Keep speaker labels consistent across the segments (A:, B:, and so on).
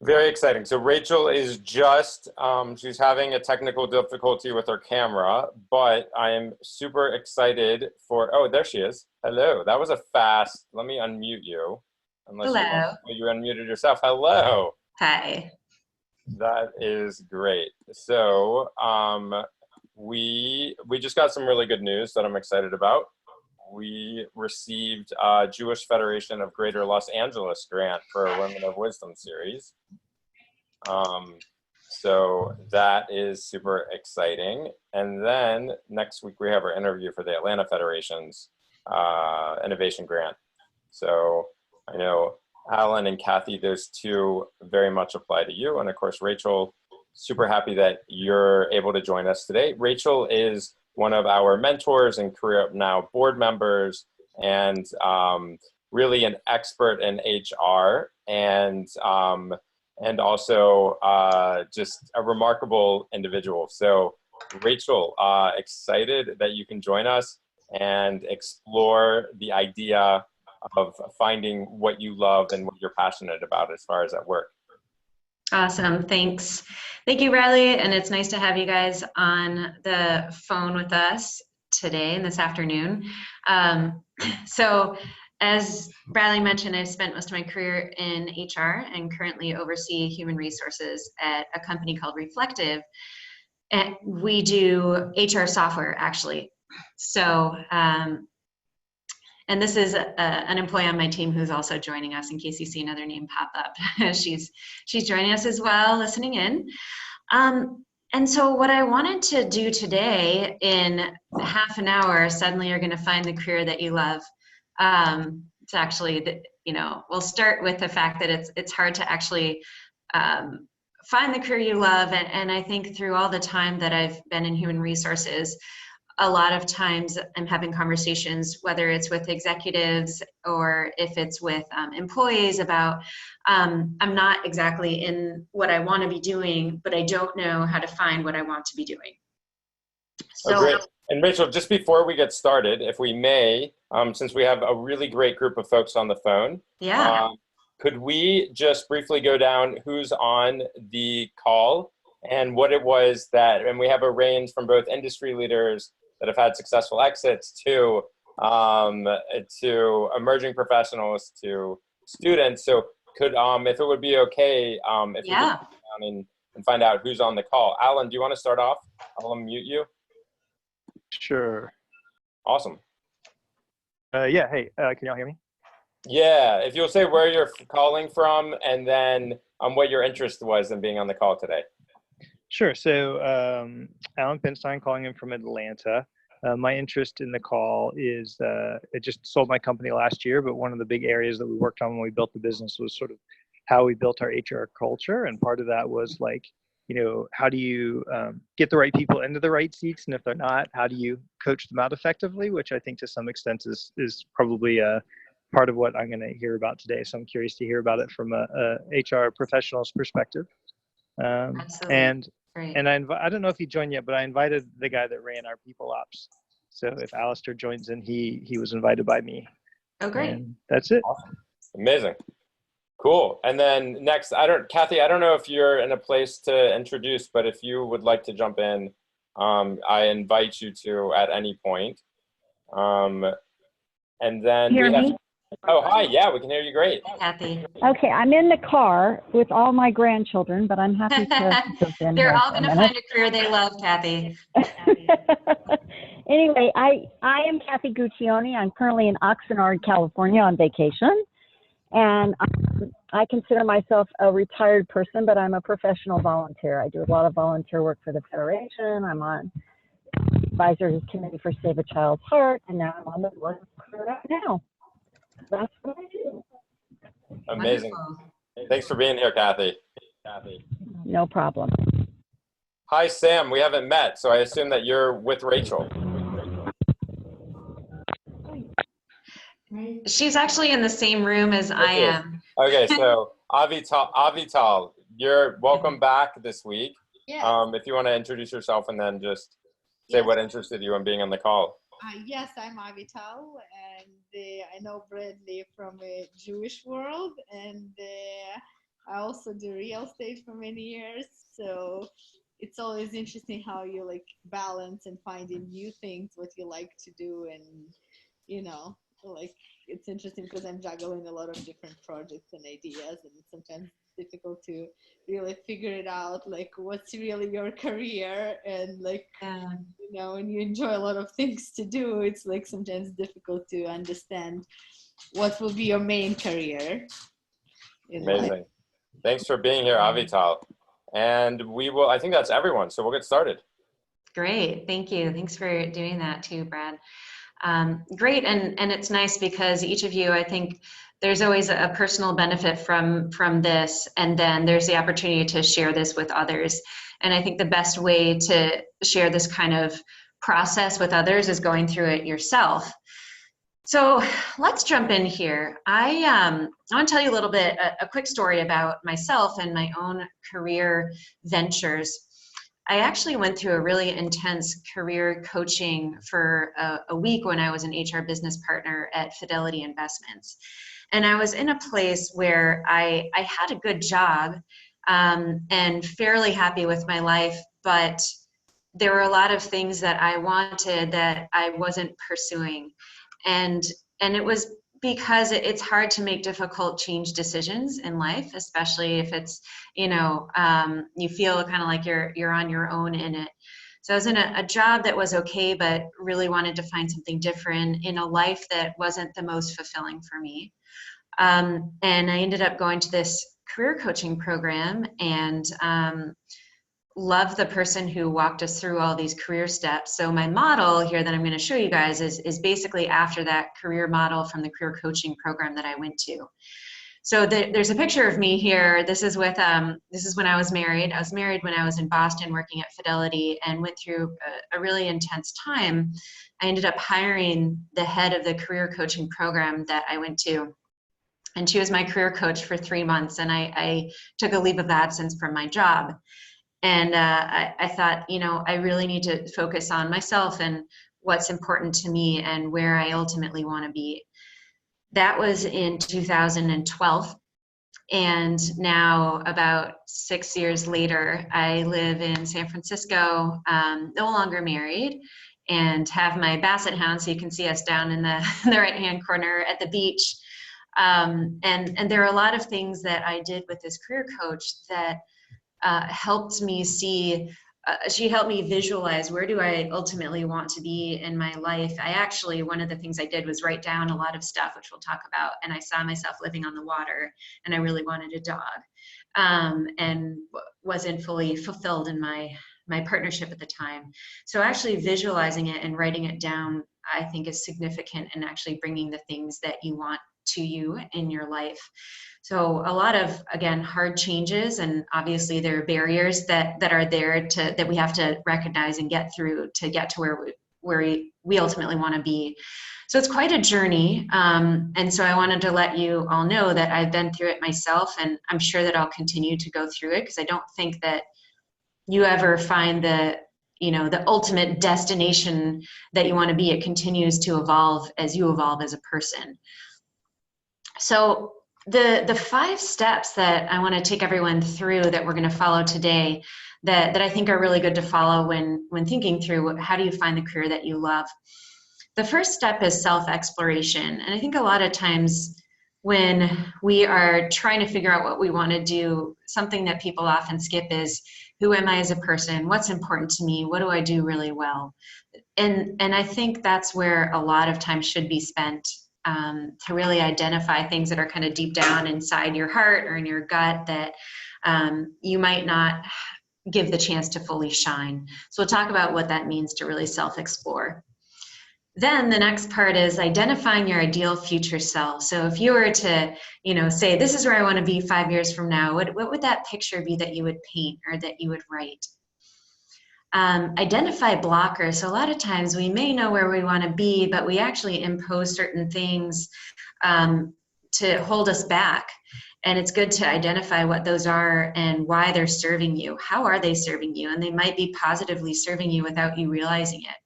A: Very exciting. So Rachel is just, she's having a technical difficulty with her camera, but I am super excited for, oh, there she is. Hello. That was a fast, let me unmute you. Unless you want,
B: Hello.
A: you unmuted yourself. Hello.
B: Hi.
A: That is great. So we just got some really good news that I'm excited about. We received Jewish Federation of Greater Los Angeles grant for a Women of Wisdom series. So that is super exciting. And then next week we have our interview for the Atlanta Federation's innovation grant. So I know Alan and Kathy, those two very much apply to you. And of course, Rachel, super happy that you're able to join us today. Rachel is one of our mentors and Career Up Now board members, and really an expert in HR, and also just a remarkable individual. So Rachel, excited that you can join us and explore the idea of finding what you love and what you're passionate about as far as at work.
B: Awesome. Thanks. Thank you, Riley. And it's nice to have you guys on the phone with us today and this afternoon. So as Riley mentioned, I've spent most of my career in HR and currently oversee human resources at a company called Reflektive. And we do HR software, actually. So, and this is an employee on my team who's also joining us in case you see another name pop up. she's joining us as well, listening in. And so what I wanted to do today in half an hour, suddenly you're going to find the career that you love. It's actually, we'll start with the fact that it's hard to actually find the career you love. And I think through all the time that I've been in human resources, a lot of times I'm having conversations, whether it's with executives or if it's with employees about, I'm not exactly in what I want to be doing, but I don't know how to find what I want to be doing. So,
A: oh, great. And Rachel, just before we get started, if we may, since we have a really great group of folks on the phone,
B: yeah.
A: Could we just briefly go down who's on the call and what it was that, and we have a range from both industry leaders that have had successful exits to emerging professionals to students. So could, if it would be okay, if we could go down and find out who's on the call. Alan, do you want to start off? I'll unmute you.
C: Sure.
A: Awesome.
C: Yeah, hey, can y'all hear me?
A: Yeah, if you'll say where you're calling from and then what your interest was in being on the call today.
C: Sure. So Alan Pinstein calling in from Atlanta. My interest in the call is, I just sold my company last year, but one of the big areas that we worked on when we built the business was sort of how we built our HR culture. And part of that was like, how do you get the right people into the right seats? And if they're not, how do you coach them out effectively? Which I think to some extent is probably part of what I'm going to hear about today. So I'm curious to hear about it from a HR professional's perspective. And I don't know if he joined yet, but I invited the guy that ran our people ops. So if Alistair joins in, he was invited by me.
B: Oh, great.
C: And that's it.
A: Awesome. Amazing. Cool. And then next, Kathy, I don't know if you're in a place to introduce, but if you would like to jump in, I invite you to at any point. And then
D: we have.
A: Oh, hi. Yeah, we can hear you great.
B: Kathy.
D: Okay, I'm in the car with all my grandchildren, but I'm happy to jump in.
B: They're all going to find a career they love, Kathy.
D: Anyway, I am Kathy Guccione. I'm currently in Oxnard, California on vacation. And I consider myself a retired person, but I'm a professional volunteer. I do a lot of volunteer work for the Federation. I'm on advisory committee for Save a Child's Heart, and now I'm on the board of Career Up Now. That's what I do.
A: Amazing.
B: Wonderful.
A: Thanks for being here, Kathy.
D: No problem.
A: Hi, Sam. We haven't met, so I assume that you're with Rachel.
B: She's actually in the same room as I am.
A: Okay, so Avital, you're welcome back this week.
E: Yes.
A: If you want to introduce yourself and then just say what interested you in being on the call.
E: Yes, I'm Avital, and I know Bradley from a Jewish world, and also do real estate for many years. So it's always interesting how you like balance and finding new things, what you like to do. And, you know, like it's interesting because I'm juggling a lot of different projects and ideas, and it's sometimes difficult to really figure it out, like what's really your career. And like,
B: Yeah.
E: you know, when you enjoy a lot of things to do, it's like sometimes difficult to understand what will be your main career in life.
A: Amazing. Thanks for being here, Avital. And I think that's everyone. So we'll get started.
B: Great, thank you. Thanks for doing that too, Brad. Great, and it's nice because each of you, I think there's always a personal benefit from this, and then there's the opportunity to share this with others. And I think the best way to share this kind of process with others is going through it yourself. So let's jump in here. I want to tell you a little bit, a quick story about myself and my own career ventures. I actually went through a really intense career coaching for a week when I was an HR business partner at Fidelity Investments. And I was in a place where I had a good job and fairly happy with my life, but there were a lot of things that I wanted that I wasn't pursuing. And it was because it's hard to make difficult change decisions in life, especially if it's, you know, you feel kind of like you're on your own in it. So I was in a job that was okay, but really wanted to find something different in a life that wasn't the most fulfilling for me. And I ended up going to this career coaching program and love the person who walked us through all these career steps. So my model here that I'm going to show you guys is basically after that career model from the career coaching program that I went to. So there's a picture of me here. This is with this is when I was married. I was married when I was in Boston working at Fidelity and went through a really intense time. I ended up hiring the head of the career coaching program that I went to. And she was my career coach for 3 months. And I took a leave of absence from my job. And I thought, you know, I really need to focus on myself and what's important to me and where I ultimately want to be. That was in 2012. And now, about 6 years later, I live in San Francisco, no longer married, and have my basset hound. So you can see us down in the right-hand corner at the beach. And there are a lot of things that I did with this career coach that helped me see, she helped me visualize where do I ultimately want to be in my life. I actually, one of the things I did was write down a lot of stuff, which we'll talk about, and I saw myself living on the water, and I really wanted a dog, and wasn't fully fulfilled in my partnership at the time. So actually visualizing it and writing it down, I think, is significant in actually bringing the things that you want to you in your life. So a lot of, again, hard changes, and obviously there are barriers that are there that we have to recognize and get through to get to where we ultimately want to be. So it's quite a journey, and so I wanted to let you all know that I've been through it myself, and I'm sure that I'll continue to go through it, because I don't think that you ever find the ultimate destination that you want to be. It continues to evolve as you evolve as a person. So the 5 steps that I want to take everyone through that we're going to follow today that I think are really good to follow when thinking through how do you find the career that you love. The first step is self-exploration. And I think a lot of times when we are trying to figure out what we want to do, something that people often skip is, who am I as a person? What's important to me? What do I do really well? And I think that's where a lot of time should be spent, to really identify things that are kind of deep down inside your heart or in your gut that you might not give the chance to fully shine. So we'll talk about what that means to really self-explore. Then the next part is identifying your ideal future self. So if you were to, say, this is where I want to be 5 years from now, what would that picture be that you would paint or that you would write? Identify blockers. So a lot of times we may know where we want to be, but we actually impose certain things to hold us back. And it's good to identify what those are and why they're serving you. How are they serving you? And they might be positively serving you without you realizing it.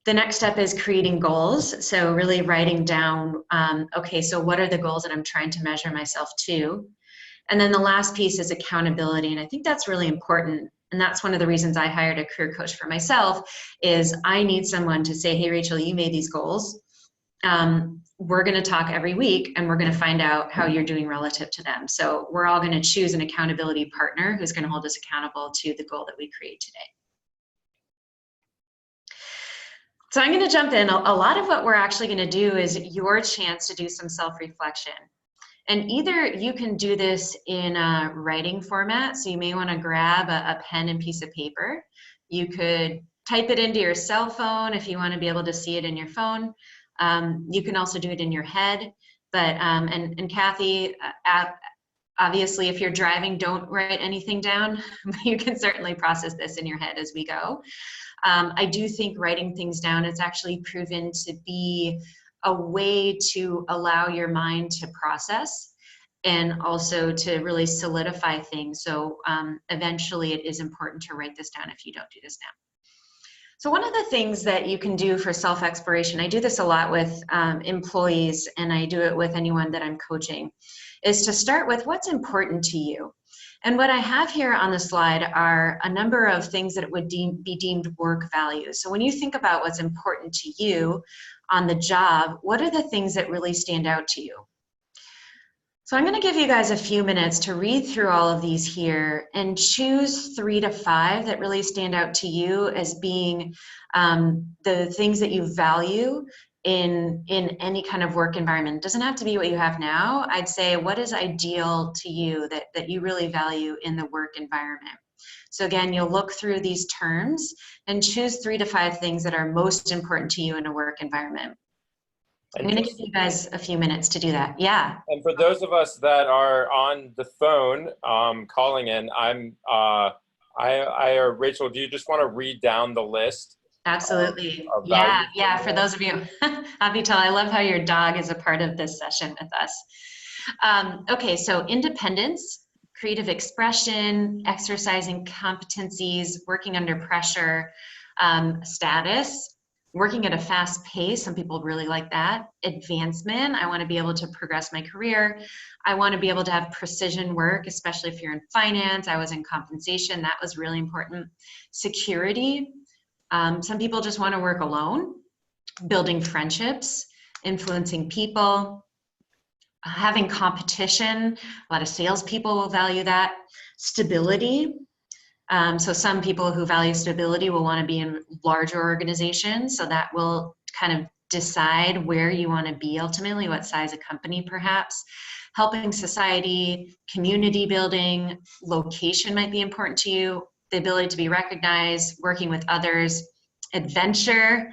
B: The next step is creating goals. So really writing down, okay, so what are the goals that I'm trying to measure myself to? And then the last piece is accountability. And I think that's really important. And that's one of the reasons I hired a career coach for myself is I need someone to say, hey, Rachel, you made these goals. We're going to talk every week and we're going to find out how you're doing relative to them. So we're all going to choose an accountability partner who's going to hold us accountable to the goal that we create today. So I'm going to jump in. A lot of what we're actually going to do is your chance to do some self-reflection. And either you can do this in a writing format, so you may want to grab a pen and piece of paper. You could type it into your cell phone if you want to be able to see it in your phone. You can also do it in your head. But, and Kathy, obviously, if you're driving, don't write anything down. You can certainly process this in your head as we go. I do think writing things down is actually proven to be a way to allow your mind to process and also to really solidify things. So eventually it is important to write this down if you don't do this now. So one of the things that you can do for self-exploration, I do this a lot with employees and I do it with anyone that I'm coaching, is to start with what's important to you. And what I have here on the slide are a number of things that would be deemed work values. So when you think about what's important to you on the job, what are the things that really stand out to you? So I'm going to give you guys a few minutes to read through all of these here and choose 3 to 5 that really stand out to you as being the things that you value in any kind of work environment. It doesn't have to be what you have now. I'd say what is ideal to you that you really value in the work environment. So again, you'll look through these terms and choose 3 to 5 things that are most important to you in a work environment. I'm going to give you guys a few minutes to do that. Yeah.
A: And for those of us that are on the phone calling in, Rachel, do you just want to read down the list?
B: Absolutely. Yeah. For those of you, Avital, I love how your dog is a part of this session with us. Okay, so independence, creative expression, exercising competencies, working under pressure, status, working at a fast pace. Some people really like that. Advancement. I want to be able to progress my career. I want to be able to have precision work, especially if you're in finance. I was in compensation. That was really important. Security. Some people just want to work alone. Building friendships, influencing people, having competition. A lot of salespeople will value that. Stability. So some people who value stability will want to be in larger organizations. So that will kind of decide where you want to be ultimately, what size of company perhaps. Helping society, community building, location might be important to you. The ability to be recognized, working with others, adventure.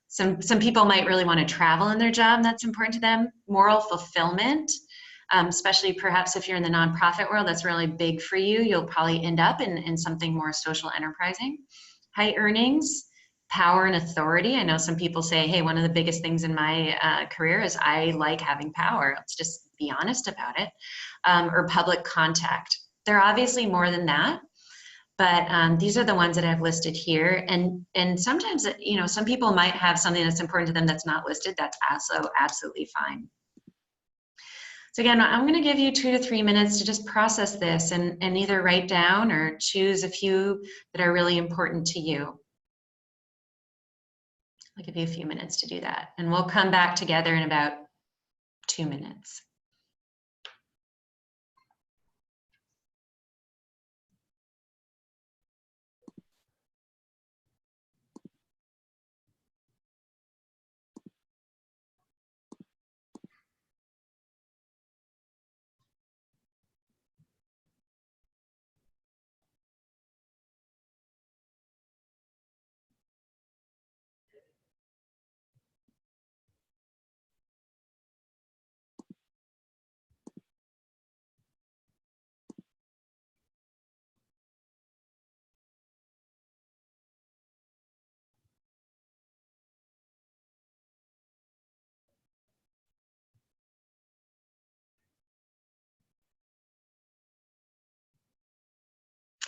B: Some people might really want to travel in their job. That's important to them. Moral fulfillment. Especially perhaps if you're in the nonprofit world, that's really big for you. You'll probably end up in something more social enterprising. High earnings, power and authority. I know some people say, hey, one of the biggest things in my career is I like having power. Let's just be honest about it. Or public contact. There are obviously more than that, but these are the ones that I've listed here. And sometimes, some people might have something that's important to them that's not listed. That's also absolutely fine. So again, I'm going to give you 2 to 3 minutes to just process this and either write down or choose a few that are really important to you. I'll give you a few minutes to do that. And we'll come back together in about 2 minutes.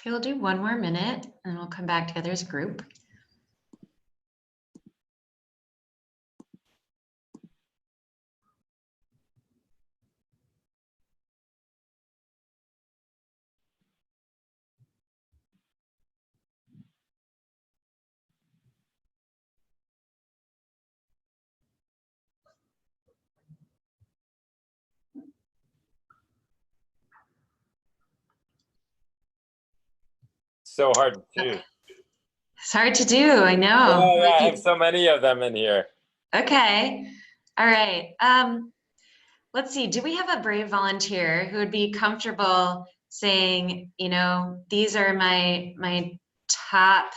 B: Okay, we'll do 1 more minute and we'll come back together as a group.
A: So hard to choose.
B: It's hard to do, I know.
A: Yeah, I have so many of them in here.
B: Okay. All right. Let's see. Do we have a brave volunteer who would be comfortable saying, you know, these are my top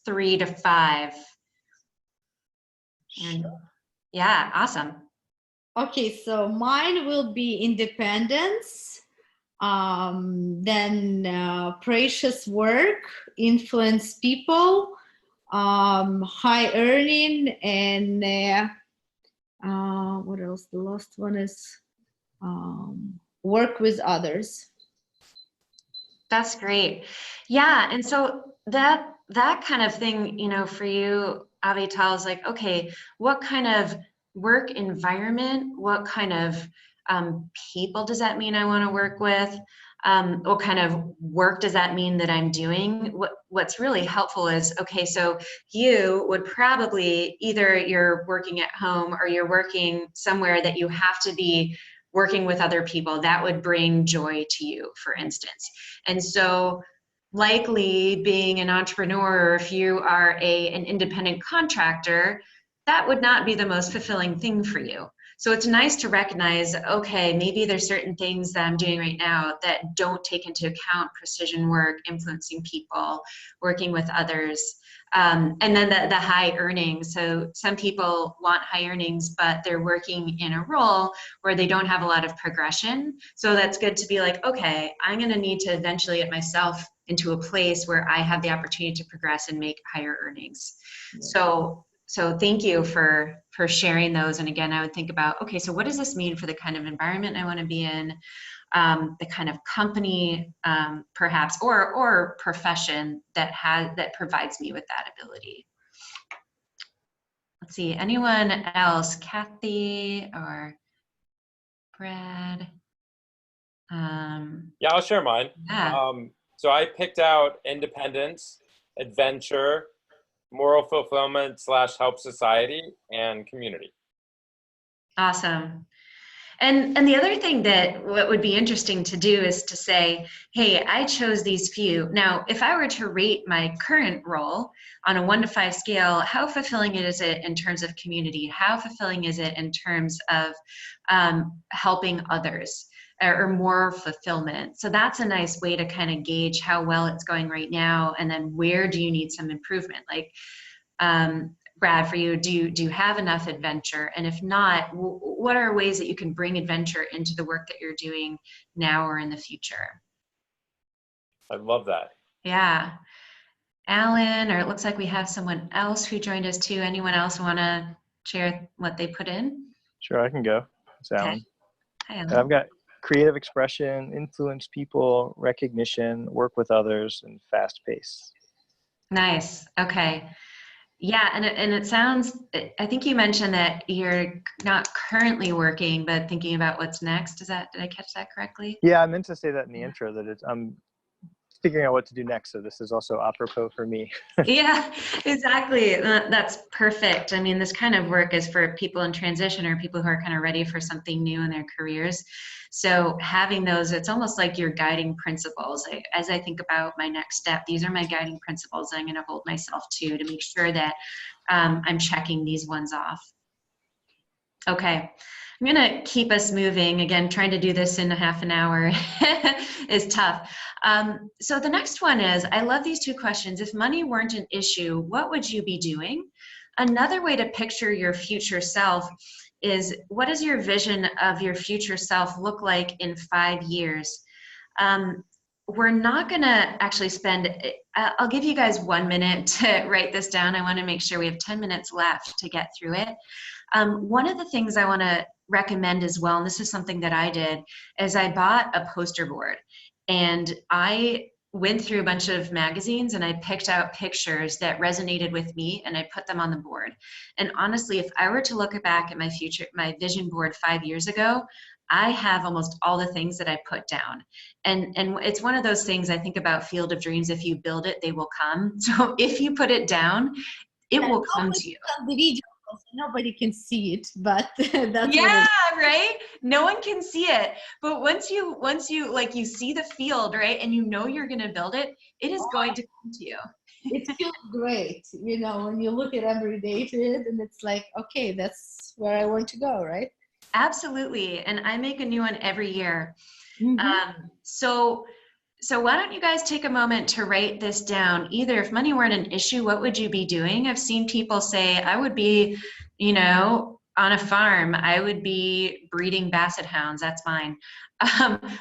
B: 3 to 5? And yeah, awesome.
E: Okay, so mine will be independence, then precious work, influence people, high earning, and what else? The last one is work with others.
B: That's great. Yeah, and so that kind of thing, you know, for you, Avital, is like, okay, what kind of work environment, what kind of people does that mean I want to work with? What kind of work does that mean that I'm doing? What's really helpful is, okay, so you would probably, either you're working at home or you're working somewhere that you have to be working with other people that would bring joy to you, for instance. And so likely being an entrepreneur, or if you are an independent contractor, that would not be the most fulfilling thing for you. So it's nice to recognize, okay, maybe there's certain things that I'm doing right now that don't take into account precision work, influencing people, working with others. And then the high earnings. So some people want high earnings, but they're working in a role where they don't have a lot of progression. So that's good to be like, okay, I'm going to need to eventually get myself into a place where I have the opportunity to progress and make higher earnings. So thank you for sharing those. And again, I would think about, okay, so what does this mean for the kind of environment I want to be in, the kind of company, perhaps, or profession that provides me with that ability. Let's see, anyone else? Kathy or Brad?
A: Yeah, I'll share mine.
B: Yeah.
A: So I picked out independence, adventure, moral fulfillment / help society, and community.
B: Awesome. And the other thing that what would be interesting to do is to say, hey, I chose these few. Now, if I were to rate my current role on a 1 to 5 scale, how fulfilling is it in terms of community? How fulfilling is it in terms of helping others, or more fulfillment? So that's a nice way to kind of gauge how well it's going right now, and then where do you need some improvement? Like, Brad, for you, do you have enough adventure? And if not, what are ways that you can bring adventure into the work that you're doing now or in the future?
A: I love that.
B: Yeah. Alan, or it looks like we have someone else who joined us too. Anyone else want to share what they put in?
C: Sure, I can go. It's Alan.
B: Okay. Hi, Alan.
C: I've got creative expression, influence people, recognition, work with others, and fast pace.
B: Nice. Okay. Yeah, and it sounds, I think you mentioned that you're not currently working, but thinking about what's next. Did I catch that correctly?
C: Yeah, I meant to say that in the intro, that I'm figuring out what to do next. So this is also apropos for me.
B: Yeah, exactly. That's perfect. I mean, this kind of work is for people in transition, or people who are kind of ready for something new in their careers. So having those, it's almost like your guiding principles. As I think about my next step, these are my guiding principles I'm going to hold myself to make sure that I'm checking these ones off. Okay, I'm gonna keep us moving. Again, trying to do this in a half an hour is tough. So the next one is, I love these 2 questions. If money weren't an issue, what would you be doing? Another way to picture your future self is, what does your vision of your future self look like in 5 years? We're not gonna actually spend, I'll give you guys 1 minute to write this down. I wanna make sure we have 10 minutes left to get through it. One of the things I want to recommend as well, and this is something that I did, is I bought a poster board, and I went through a bunch of magazines and I picked out pictures that resonated with me, and I put them on the board. And honestly, if I were to look back at my vision board 5 years ago, I have almost all the things that I put down. And it's one of those things, I think about Field of Dreams. If you build it, they will come. So if you put it down, it will come to you.
E: The video also nobody can see it, but that's what
B: Yeah,
E: it
B: right? No one can see it. But once you like you see the field, right? And you know you're going to build it, it is going to come to you.
E: it feels great, you know, when you look at every day to it and it's like, okay, that's where I want to go, right?
B: Absolutely. And I make a new one every year.
E: Mm-hmm.
B: So why don't you guys take a moment to write this down? Either if money weren't an issue, what would you be doing? I've seen people say, I would be, you know, on a farm. I would be breeding basset hounds. That's mine.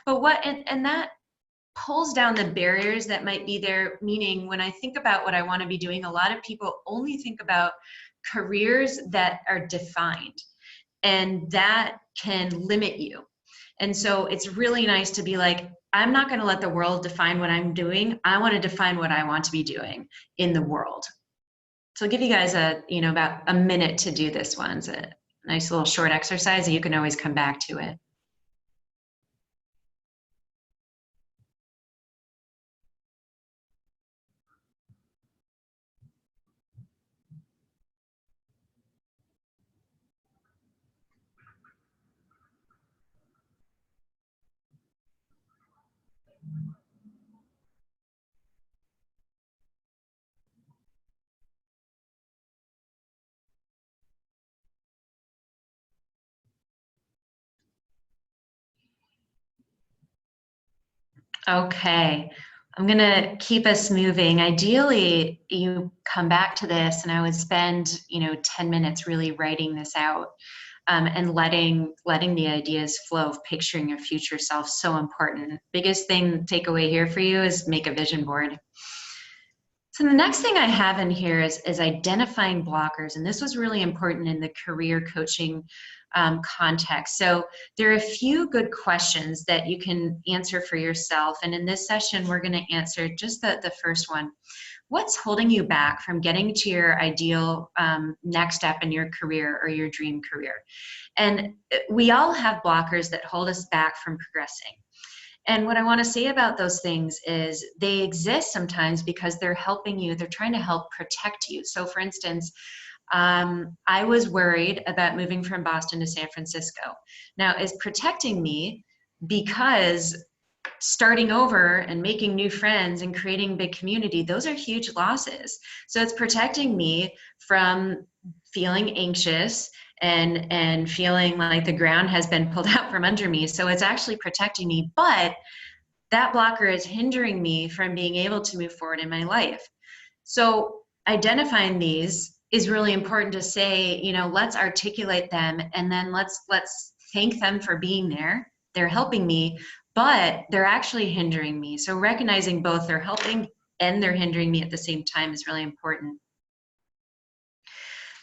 B: But what, and that pulls down the barriers that might be there. Meaning when I think about what I want to be doing, a lot of people only think about careers that are defined, and that can limit you. And so it's really nice to be like, I'm not going to let the world define what I'm doing. I want to define what I want to be doing in the world. So I'll give you guys about a minute to do this one. It's a nice little short exercise, and you can always come back to it. Okay, I'm gonna keep us moving. Ideally, you come back to this and I would spend, 10 minutes really writing this out, and letting the ideas flow of picturing your future self. So important. Biggest thing takeaway here for you is make a vision board. So the next thing I have in here is identifying blockers, and this was really important in the career coaching context. So there are a few good questions that you can answer for yourself, and in this session we're going to answer just the first one. What's holding you back from getting to your ideal next step in your career or your dream career? And we all have blockers that hold us back from progressing. And what I want to say about those things is they exist sometimes because they're helping you, they're trying to help protect you. So for instance, I was worried about moving from Boston to San Francisco. Now, it's protecting me because starting over and making new friends and creating a big community, those are huge losses. So it's protecting me from feeling anxious and feeling like the ground has been pulled out from under me. So it's actually protecting me, but that blocker is hindering me from being able to move forward in my life. So identifying these is really important to say, let's articulate them, and then let's thank them for being there. They're helping me, but they're actually hindering me. So recognizing both they're helping and they're hindering me at the same time is really important.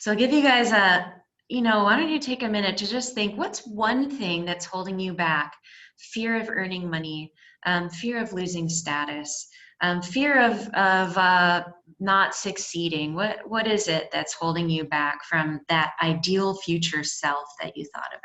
B: So I'll give you guys why don't you take a minute to just think, what's one thing that's holding you back? Fear of earning money, fear of losing status, fear of not succeeding. What is it that's holding you back from that ideal future self that you thought about?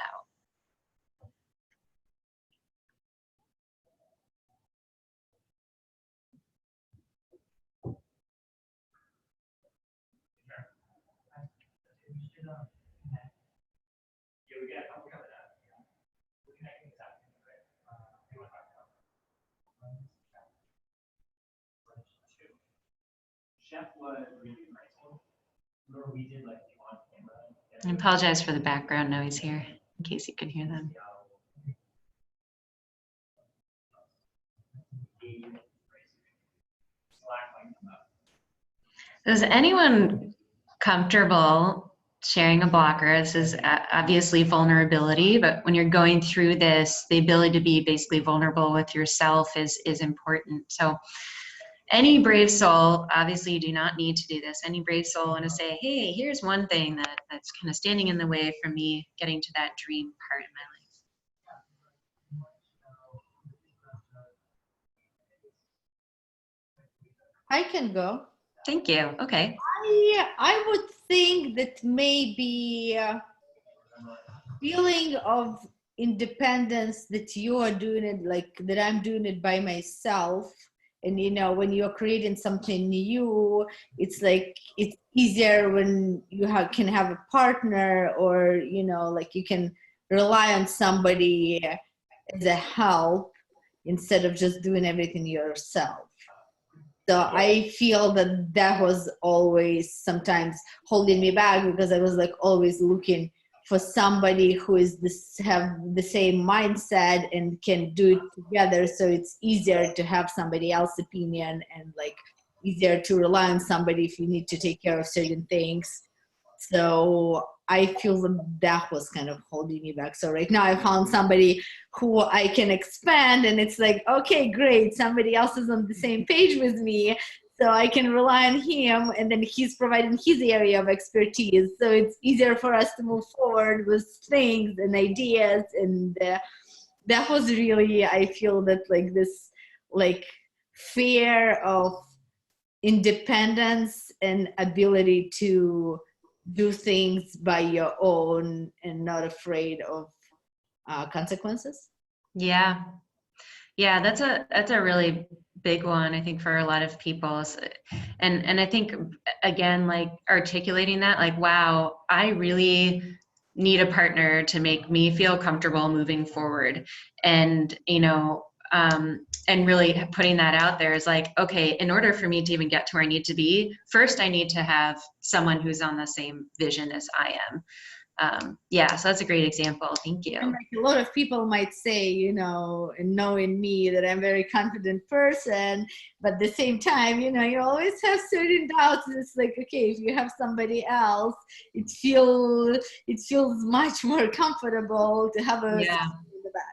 B: I apologize for the background noise here, in case you can hear them. Is anyone comfortable sharing a blocker? This is obviously vulnerability, but when you're going through this, the ability to be basically vulnerable with yourself is important. So any brave soul, obviously you do not need to do this. Any brave soul want to say, hey, here's one thing that's kind of standing in the way for me getting to that dream part in my life.
E: I can go.
B: Thank you. Okay.
E: I would think that maybe feeling of independence, that you are doing it, like that I'm doing it by myself, And, you know, when you're creating something new, it's like, it's easier when you can have a partner, or, you know, like you can rely on somebody as a help instead of just doing everything yourself. So I feel that that was always sometimes holding me back, because I was like always looking for somebody who is have the same mindset and can do it together. So it's easier to have somebody else's opinion, and like easier to rely on somebody if you need to take care of certain things. So I feel that was kind of holding me back. So right now I found somebody who I can expand, and it's like, okay, great. Somebody else is on the same page with me. So I can rely on him, and then he's providing his area of expertise. So it's easier for us to move forward with things and ideas. And that was really, I feel that like this, like fear of independence and ability to do things by your own and not afraid of consequences.
B: Yeah. Yeah, that's a really big one, I think, for a lot of people. And I think, again, like articulating that, like, wow, I really need a partner to make me feel comfortable moving forward. And, you know, and really putting that out there is like, okay, in order for me to even get to where I need to be, first I need to have someone who's on the same vision as I am. Yeah, so that's a great example. Thank you.
E: And like a lot of people might say, you know, and knowing me, that I'm a very confident person, but at the same time, you know, you always have certain doubts. It's like, okay, if you have somebody else, it feels much more comfortable to have a
B: Yeah.
E: in the back.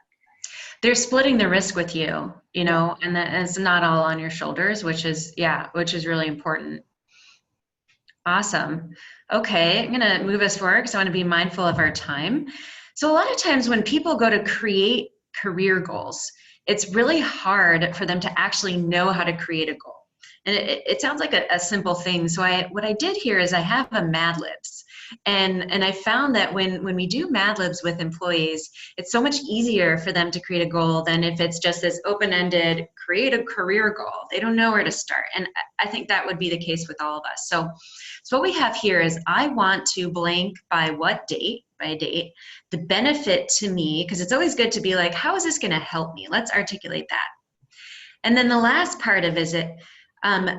B: They're splitting the risk with you, you know, and that it's not all on your shoulders, which is really important. Awesome. Okay, I'm gonna move us forward because I want to be mindful of our time. So a lot of times when people go to create career goals, it's really hard for them to actually know how to create a goal. And it sounds like a simple thing. So what I did here is I have a Mad Libs. And I found that when we do Mad Libs with employees, it's so much easier for them to create a goal than if it's just this open-ended, create a career goal. They don't know where to start. And I think that would be the case with all of us. So what we have here is I want to blank by what date, the benefit to me, because it's always good to be like, how is this going to help me? Let's articulate that. And then the last part of it,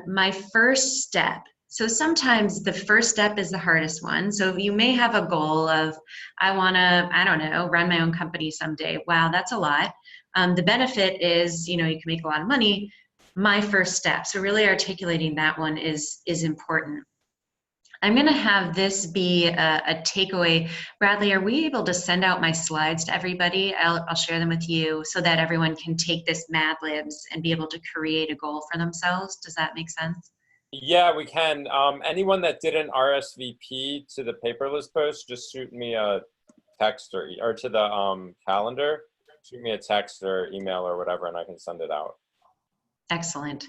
B: my first step. So sometimes the first step is the hardest one. So you may have a goal of, I want to, I don't know, run my own company someday. Wow, that's a lot. The benefit is, you know, you can make a lot of money. My first step. So really articulating that one is important. I'm going to have this be a takeaway. Bradley, are we able to send out my slides to everybody? I'll share them with you so that everyone can take this Mad Libs and be able to create a goal for themselves. Does that make sense?
A: Yeah, we can. Anyone that didn't RSVP to the paperless post, just shoot me a text or to the calendar. Shoot me a text or email or whatever, and I can send it out.
B: Excellent.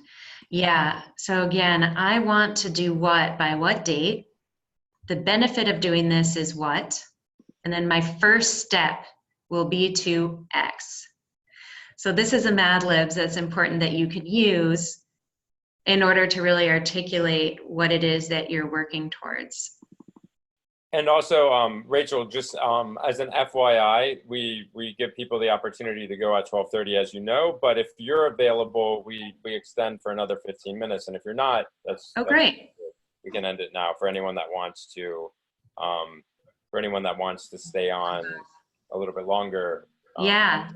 B: Yeah. So again, I want to do what by what date? The benefit of doing this is what? And then my first step will be to X. So this is a Mad Libs that's important that you could use in order to really articulate what it is that you're working towards.
A: And also, Rachel, just as an FYI, we give people the opportunity to go at 12:30, as you know. But if you're available, we extend for another 15 minutes. And if you're not, that's
B: great.
A: We can end it now for anyone that wants to. For anyone that wants to stay on a little bit longer.
B: Yeah.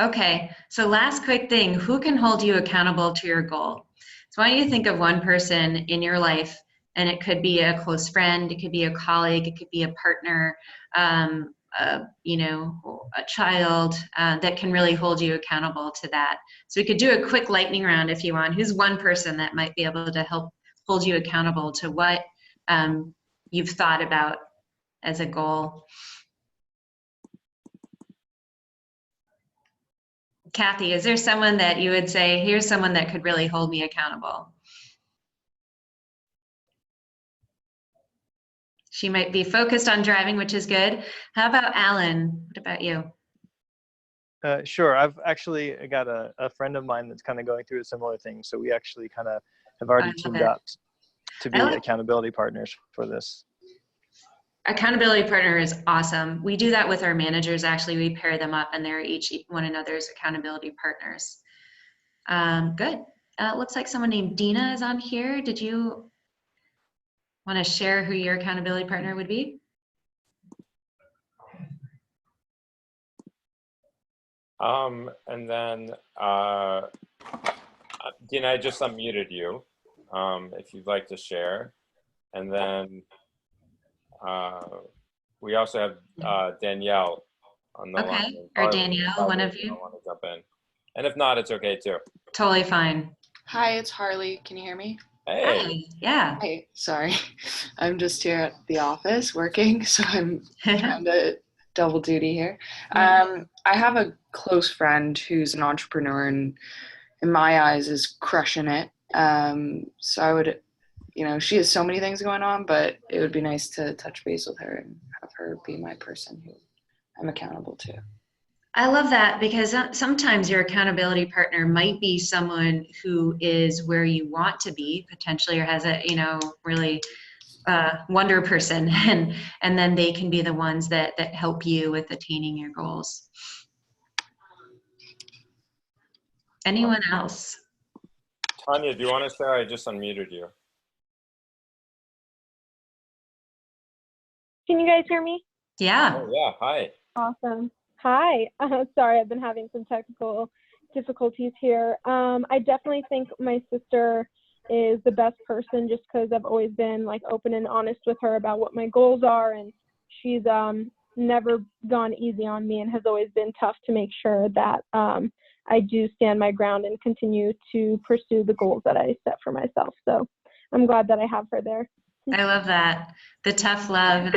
B: Okay. So last quick thing: who can hold you accountable to your goal? So why don't you think of one person in your life, and it could be a close friend, it could be a colleague, it could be a partner, you know, a child that can really hold you accountable to that. So we could do a quick lightning round if you want. Who's one person that might be able to help hold you accountable to what you've thought about as a goal? Kathy, is there someone that you would say, here's someone that could really hold me accountable? She might be focused on driving, which is good. How about Alan? What about you?
C: Sure. I've actually got a friend of mine that's kind of going through a similar thing. So we actually kind of have
B: I
C: already
B: love
C: teamed
B: it.
C: up to be accountability partners for this.
B: Accountability partner is awesome. We do that with our managers. Actually, we pair them up and they're each one another's accountability partners. Good. Looks like someone named Dina is on here. Did you want to share who your accountability partner would be?
A: And then, Dina, I just unmuted you, if you'd like to share. And then we also have Danielle on the line.
B: Okay, or Danielle, one of you.
A: Want to jump in. And if not, it's okay too.
B: Totally fine.
F: Hi, it's Harley. Can you hear me?
A: Hey.
B: Hi. Yeah.
F: Hey, sorry. I'm just here at the office working, so I'm trying to double duty here. I have a close friend who's an entrepreneur and in my eyes is crushing it. So I would, she has so many things going on, but it would be nice to touch base with her and have her be my person who I'm accountable to.
B: I love that because sometimes your accountability partner might be someone who is where you want to be potentially, or has a, really wonder person, and then they can be the ones that help you with attaining your goals. Anyone else?
A: Tanya, do you want to share? I just unmuted you.
G: Can you guys hear me?
B: Yeah.
A: Oh, yeah. Hi.
G: Awesome. Hi. Sorry, I've been having some technical difficulties here. I definitely think my sister is the best person just because I've always been like open and honest with her about what my goals are, and she's never gone easy on me and has always been tough to make sure that I do stand my ground and continue to pursue the goals that I set for myself. So I'm glad that I have her there.
B: I love that. The tough love.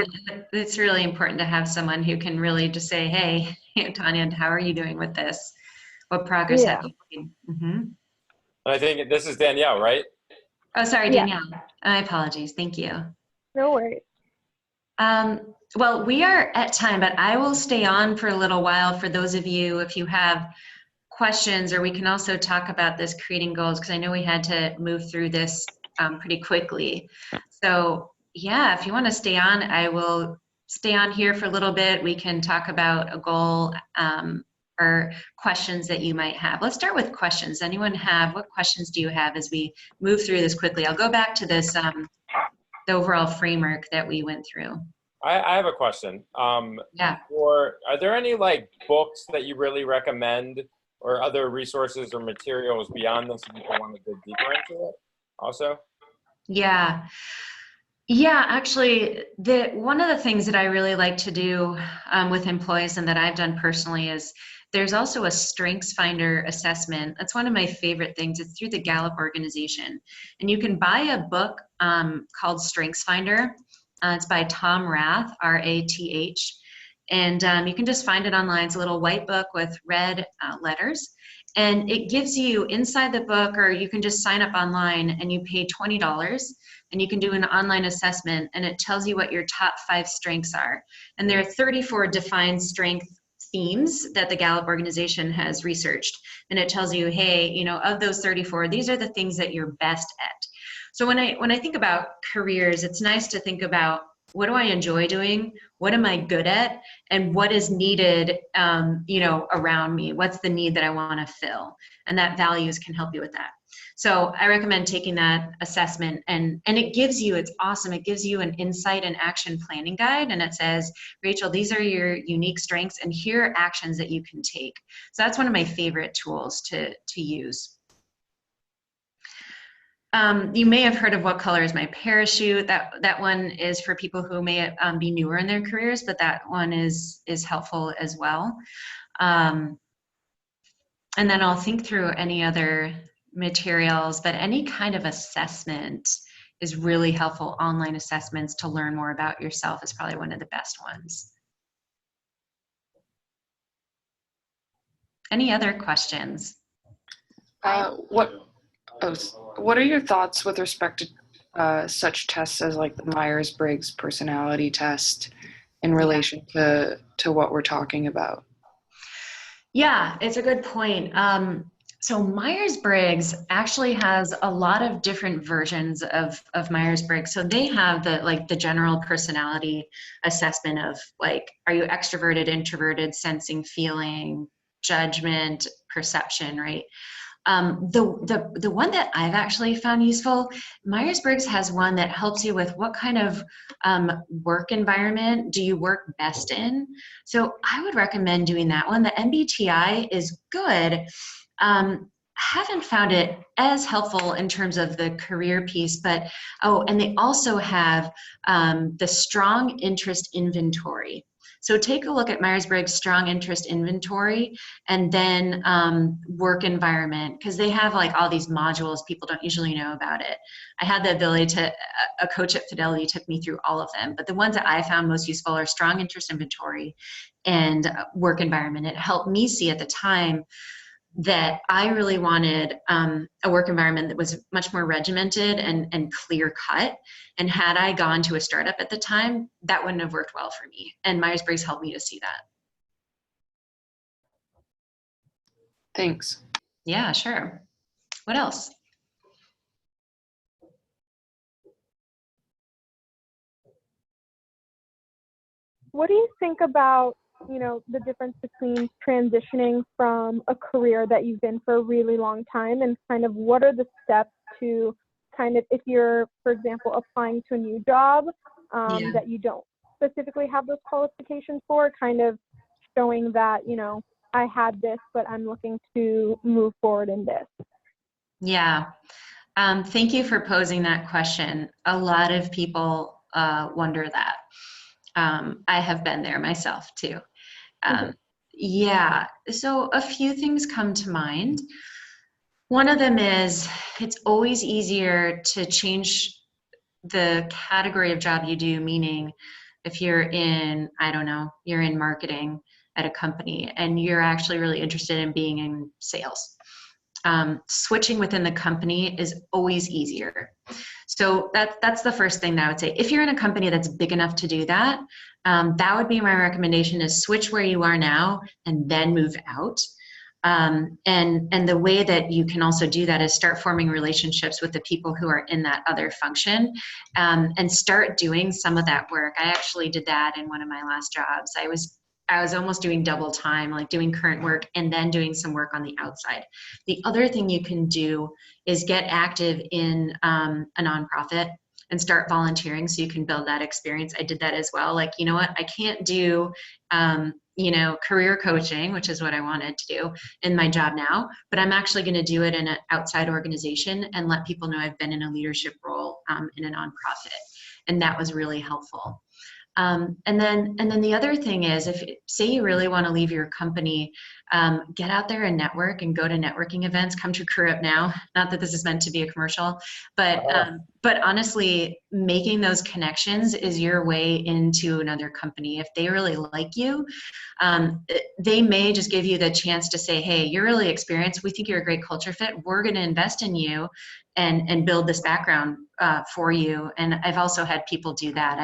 B: It's really important to have someone who can really just say, hey, Tanya, how are you doing with this? What progress have you made? Mm-hmm.
A: I think this is Danielle, right?
B: Oh, sorry,
G: Yeah.
B: Danielle. My apologies. Thank you.
G: No worries.
B: Well, we are at time, but I will stay on for a little while for those of you, if you have questions, or we can also talk about this creating goals, because I know we had to move through this pretty quickly. So yeah, if you want to stay on, I will stay on here for a little bit. We can talk about a goal or questions that you might have. Let's start with questions. Anyone have, what questions do you have as we move through this quickly? I'll go back to this, the overall framework that we went through.
A: I have a question.
B: Yeah.
A: Are there any like books that you really recommend, or other resources or materials beyond this if people want to dig deeper into it also?
B: Yeah, actually, one of the things that I really like to do with employees and that I've done personally is there's also a Strengths Finder assessment. That's one of my favorite things. It's through the Gallup organization. And you can buy a book called Strengths Finder. It's by Tom Rath, R-A-T-H. And you can just find it online. It's a little white book with red letters. And it gives you inside the book, or you can just sign up online and you pay $20 and you can do an online assessment, and it tells you what your top 5 strengths are. And there are 34 defined strength themes that the Gallup organization has researched. And it tells you, hey, of those 34, these are the things that you're best at. So when I think about careers, it's nice to think about, what do I enjoy doing? What am I good at? And what is needed, around me? What's the need that I want to fill? And that values can help you with that. So I recommend taking that assessment, and it gives you, it's awesome. It gives you an insight and action planning guide. And it says, Rachel, these are your unique strengths and here are actions that you can take. So that's one of my favorite tools to use. You may have heard of What Color is My Parachute. That one is for people who may be newer in their careers, but that one is helpful as well. And then I'll think through any other materials, but any kind of assessment is really helpful. Online assessments to learn more about yourself is probably one of the best ones. Any other questions?
F: What are your thoughts with respect to such tests as like the Myers-Briggs personality test in relation to what we're talking about?
B: Yeah, it's a good point. So Myers-Briggs actually has a lot of different versions of Myers-Briggs. So they have the general personality assessment of like, are you extroverted, introverted, sensing, feeling, judgment, perception, right? The one that I've actually found useful, Myers-Briggs has one that helps you with what kind of work environment do you work best in. So I would recommend doing that one. The MBTI is good. Haven't found it as helpful in terms of the career piece, but and they also have the strong interest inventory. So take a look at Myers-Briggs strong interest inventory and then work environment, because they have like all these modules. People don't usually know about it. I had the ability to, a coach at Fidelity took me through all of them, but the ones that I found most useful are strong interest inventory and work environment. It helped me see at the time that I really wanted a work environment that was much more regimented and clear cut. And had I gone to a startup at the time, that wouldn't have worked well for me. And Myers-Briggs helped me to see that.
F: Thanks.
B: Yeah, sure. What else?
G: What do you think about, you know, the difference between transitioning from a career that you've been for a really long time, and kind of what are the steps to kind of, if you're, for example, applying to a new job
B: Yeah.
G: that you don't specifically have those qualifications for, kind of showing that, you know, I had this, but I'm looking to move forward in this?
B: Yeah. Thank you for posing that question. A lot of people wonder that. I have been there myself too. Yeah, so a few things come to mind. One of them is it's always easier to change the category of job you do, meaning if you're in, I don't know, you're in marketing at a company and you're actually really interested in being in sales. Switching within the company is always easier. So that's the first thing that I would say. If you're in a company that's big enough to do that, that would be my recommendation, is switch where you are now and then move out. And the way that you can also do that is start forming relationships with the people who are in that other function, and start doing some of that work. I actually did that in one of my last jobs. I was almost doing double time, like doing current work and then doing some work on the outside. The other thing you can do is get active in a nonprofit and start volunteering so you can build that experience. I did that as well. Like, you know what, I can't do, you know, career coaching, which is what I wanted to do in my job now, but I'm actually going to do it in an outside organization and let people know I've been in a leadership role in a nonprofit. And that was really helpful. And then the other thing is, if say you really want to leave your company, get out there and network and go to networking events. Come to Career Up Now. Not that this is meant to be a commercial, but honestly, making those connections is your way into another company. If they really like you, they may just give you the chance to say, hey, you're really experienced. We think you're a great culture fit. We're going to invest in you and build this background for you. And I've also had people do that.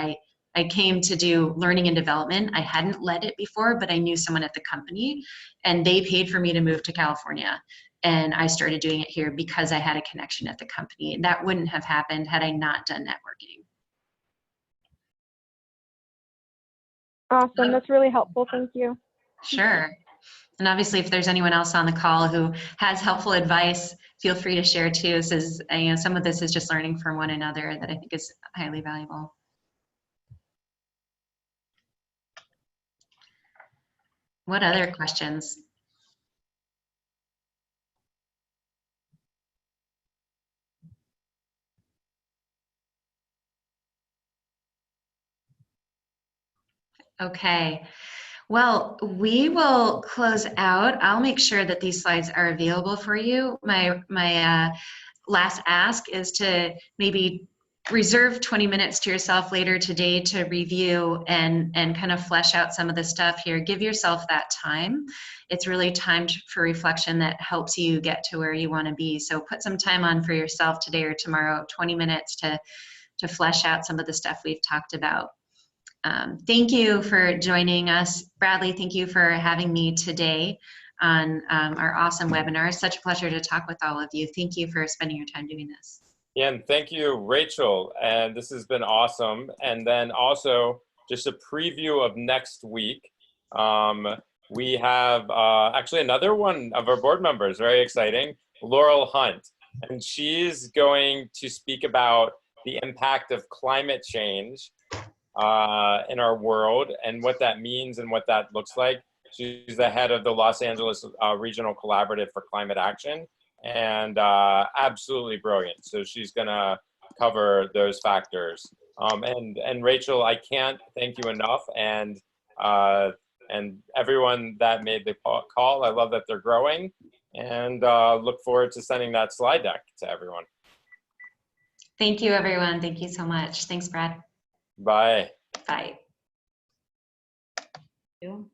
B: I came to do learning and development. I hadn't led it before, but I knew someone at the company and they paid for me to move to California. And I started doing it here because I had a connection at the company. And that wouldn't have happened had I not done networking.
G: Awesome, that's really helpful, thank you.
B: Sure. And obviously, if there's anyone else on the call who has helpful advice, feel free to share too. This is, you know, some of this is just learning from one another that I think is highly valuable. What other questions? Okay. Well, we will close out. I'll make sure that these slides are available for you. My last ask is to maybe reserve 20 minutes to yourself later today to review and kind of flesh out some of the stuff here. Give yourself that time. It's really time for reflection that helps you get to where you want to be. So put some time on for yourself today or tomorrow, 20 minutes to flesh out some of the stuff we've talked about. Thank you for joining us. Bradley, thank you for having me today. on our awesome webinar. It's such a pleasure to talk with all of you. Thank you for spending your time doing this.
A: Yeah, and thank you, Rachel. And this has been awesome. And then also just a preview of next week. We have actually another one of our board members, very exciting, Laurel Hunt. And she's going to speak about the impact of climate change in our world and what that means and what that looks like. She's the head of the Los Angeles Regional Collaborative for Climate Action, and absolutely brilliant. So she's gonna cover those factors. And Rachel, I can't thank you enough, and everyone that made the call. I love that they're growing, and look forward to sending that slide deck to everyone.
B: Thank you, everyone. Thank you so much. Thanks, Brad.
A: Bye.
B: Bye.
E: You.